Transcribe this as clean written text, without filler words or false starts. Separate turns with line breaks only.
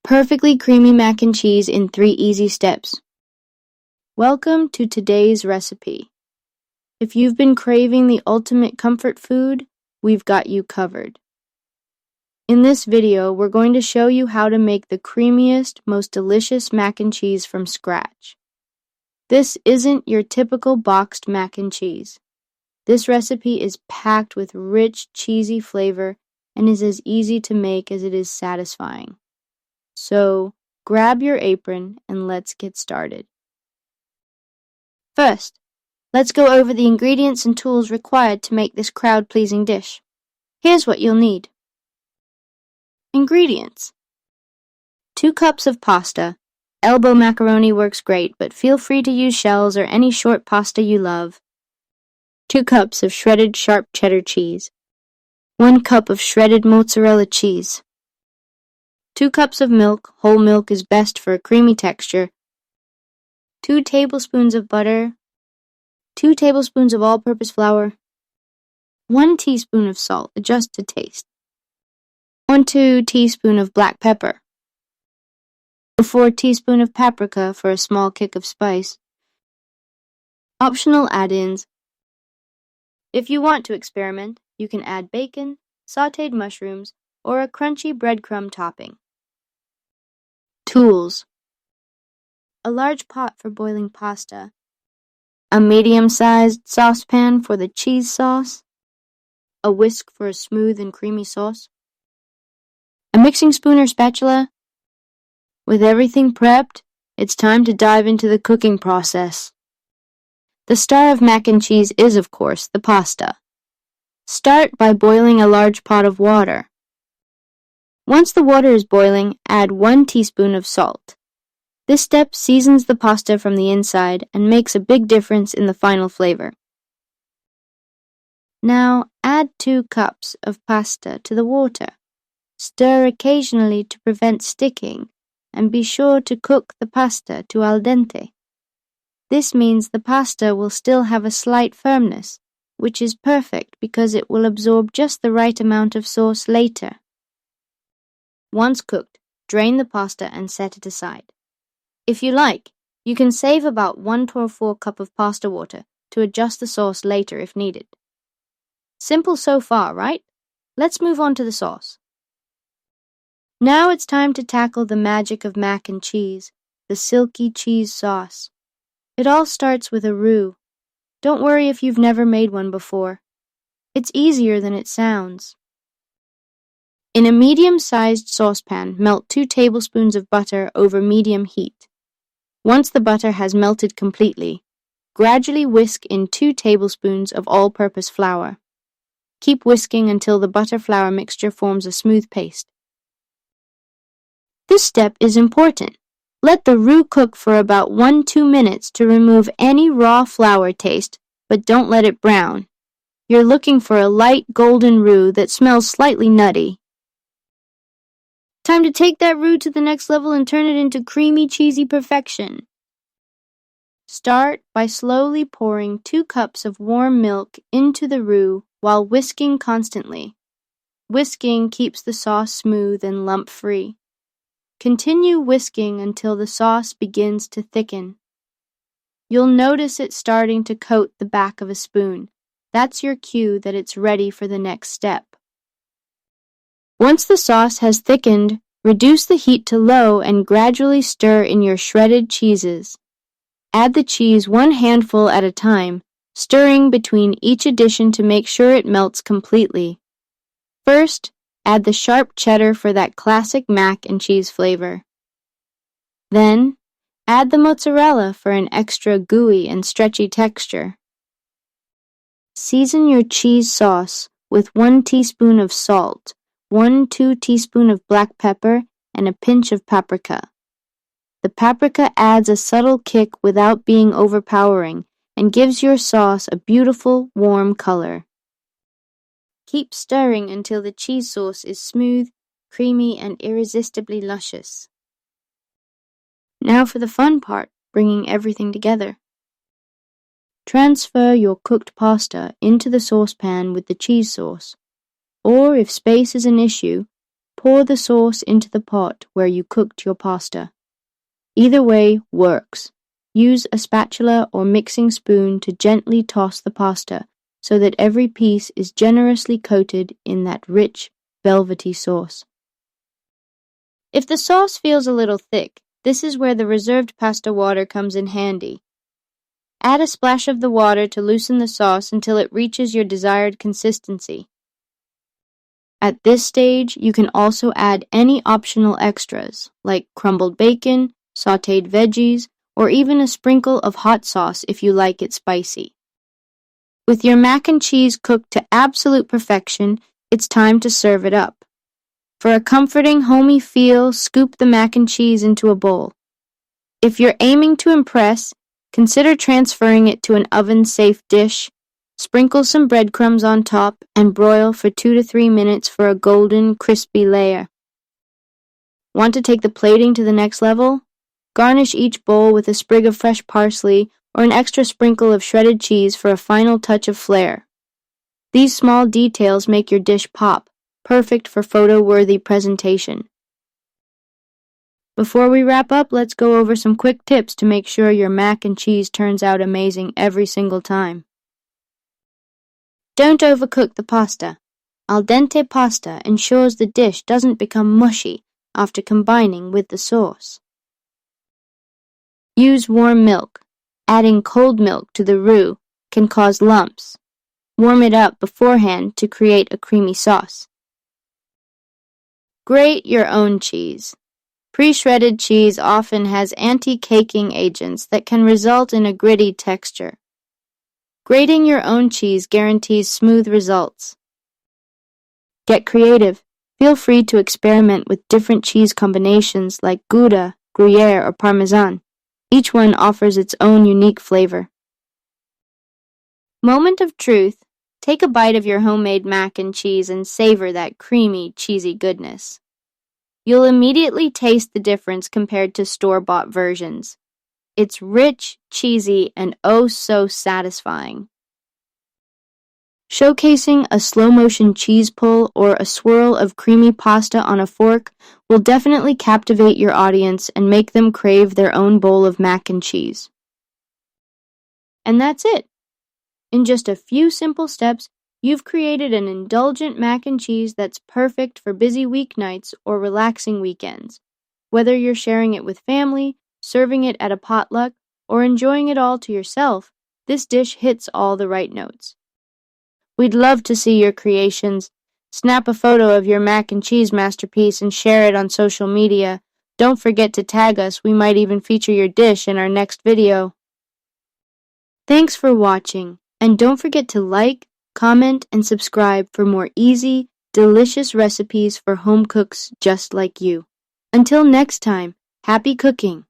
Perfectly creamy mac and cheese in 3 easy steps. Welcome to today's recipe. If you've been craving the ultimate comfort food, we've got you covered. In this video, we're going to show you how to make the creamiest, most delicious mac and cheese from scratch. This isn't your typical boxed mac and cheese. This recipe is packed with rich, cheesy flavor and is as easy to make as it is satisfying. So, grab your apron and let's get started. First, let's go over the ingredients and tools required to make this crowd-pleasing dish. Here's what you'll need. Ingredients: 2 cups of pasta. Elbow macaroni works great, but feel free to use shells or any short pasta you love. 2 cups of shredded sharp cheddar cheese. 1 cup of shredded mozzarella cheese. 2 cups of milk. Whole milk is best for a creamy texture. 2 tablespoons of butter. 2 tablespoons of all-purpose flour. 1 teaspoon of salt, adjust to taste. 1/2 teaspoon of black pepper. 1/4 teaspoon of paprika for a small kick of spice. Optional add-ins. If you want to experiment, you can add bacon, sautéed mushrooms, or a crunchy breadcrumb topping. Tools: a large pot for boiling pasta, a medium-sized saucepan for the cheese sauce, a whisk for a smooth and creamy sauce, a mixing spoon or spatula. With everything prepped, it's time to dive into the cooking process. The star of mac and cheese is, of course, the pasta. Start by boiling a large pot of water. Once the water is boiling, add 1 teaspoon of salt. This step seasons the pasta from the inside and makes a big difference in the final flavor. Now, add 2 cups of pasta to the water. Stir occasionally to prevent sticking, and be sure to cook the pasta to al dente. This means the pasta will still have a slight firmness, which is perfect because it will absorb just the right amount of sauce later. Once cooked, drain the pasta and set it aside. If you like, you can save about 1/4 cup of pasta water to adjust the sauce later if needed. Simple so far, right? Let's move on to the sauce. Now it's time to tackle the magic of mac and cheese, the silky cheese sauce. It all starts with a roux. Don't worry if you've never made one before. It's easier than it sounds. In a medium-sized saucepan, melt 2 tablespoons of butter over medium heat. Once the butter has melted completely, gradually whisk in 2 tablespoons of all-purpose flour. Keep whisking until the butter-flour mixture forms a smooth paste. This step is important. Let the roux cook for about 1-2 minutes to remove any raw flour taste, but don't let it brown. You're looking for a light golden roux that smells slightly nutty. Time to take that roux to the next level and turn it into creamy, cheesy perfection. Start by slowly pouring 2 cups of warm milk into the roux while whisking constantly. Whisking keeps the sauce smooth and lump-free. Continue whisking until the sauce begins to thicken. You'll notice it starting to coat the back of a spoon. That's your cue that it's ready for the next step. Once the sauce has thickened, reduce the heat to low and gradually stir in your shredded cheeses. Add the cheese 1 handful at a time, stirring between each addition to make sure it melts completely. First, add the sharp cheddar for that classic mac and cheese flavor. Then, add the mozzarella for an extra gooey and stretchy texture. Season your cheese sauce with 1 teaspoon of salt, 1-2 teaspoon of black pepper, and a pinch of paprika. The paprika adds a subtle kick without being overpowering and gives your sauce a beautiful, warm color. Keep stirring until the cheese sauce is smooth, creamy, and irresistibly luscious. Now for the fun part, bringing everything together. Transfer your cooked pasta into the saucepan with the cheese sauce, or if space is an issue, pour the sauce into the pot where you cooked your pasta. Either way works. Use a spatula or mixing spoon to gently toss the pasta so that every piece is generously coated in that rich, velvety sauce. If the sauce feels a little thick, this is where the reserved pasta water comes in handy. Add a splash of the water to loosen the sauce until it reaches your desired consistency. At this stage, you can also add any optional extras, like crumbled bacon, sautéed veggies, or even a sprinkle of hot sauce if you like it spicy. With your mac and cheese cooked to absolute perfection, it's time to serve it up. For a comforting, homey feel, scoop the mac and cheese into a bowl. If you're aiming to impress, consider transferring it to an oven-safe dish. Sprinkle some breadcrumbs on top and broil for 2 to 3 minutes for a golden, crispy layer. Want to take the plating to the next level? Garnish each bowl with a sprig of fresh parsley or an extra sprinkle of shredded cheese for a final touch of flair. These small details make your dish pop, perfect for photo-worthy presentation. Before we wrap up, let's go over some quick tips to make sure your mac and cheese turns out amazing every single time. Don't overcook the pasta. Al dente pasta ensures the dish doesn't become mushy after combining with the sauce. Use warm milk. Adding cold milk to the roux can cause lumps. Warm it up beforehand to create a creamy sauce. Grate your own cheese. Pre-shredded cheese often has anti-caking agents that can result in a gritty texture. Grating your own cheese guarantees smooth results. Get creative. Feel free to experiment with different cheese combinations like Gouda, Gruyere, or Parmesan. Each one offers its own unique flavor. Moment of truth. Take a bite of your homemade mac and cheese and savor that creamy, cheesy goodness. You'll immediately taste the difference compared to store-bought versions. It's rich, cheesy, and oh so satisfying. Showcasing a slow-motion cheese pull or a swirl of creamy pasta on a fork will definitely captivate your audience and make them crave their own bowl of mac and cheese. And that's it. In just a few simple steps, you've created an indulgent mac and cheese that's perfect for busy weeknights or relaxing weekends. Whether you're sharing it with family, serving it at a potluck, or enjoying it all to yourself, this dish hits all the right notes. We'd love to see your creations. Snap a photo of your mac and cheese masterpiece and share it on social media. Don't forget to tag us. We might even feature your dish in our next video. Thanks for watching, and don't forget to like, comment, and subscribe for more easy, delicious recipes for home cooks just like you. Until next time, happy cooking!